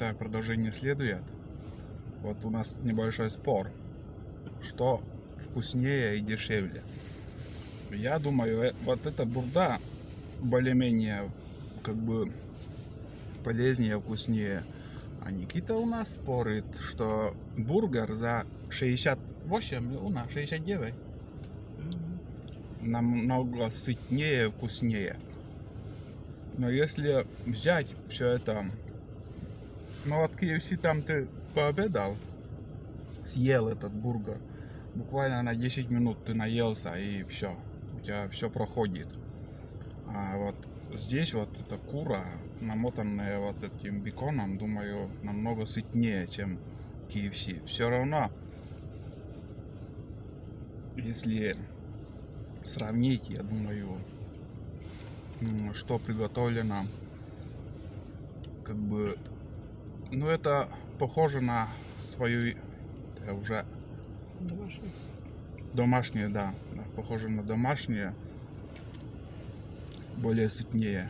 это продолжение следует. Вот у нас небольшой спор, что вкуснее и дешевле. Я думаю, вот эта бурда более-менее как бы полезнее, вкуснее. А Никита у нас спорит, что бургер за 68, у нас 69 намного сытнее, вкуснее. Но если взять все это, ну от KFC там ты пообедал, съел этот бургер, буквально на 10 минут ты наелся и все, у тебя все проходит. А вот здесь вот эта кура, намотанная вот этим беконом, думаю, намного сытнее, чем KFC. Все равно, если сравнить, я думаю, что приготовлено, как бы, ну это похоже на свою уже домашнее, да, похоже на домашнее, более сытнее.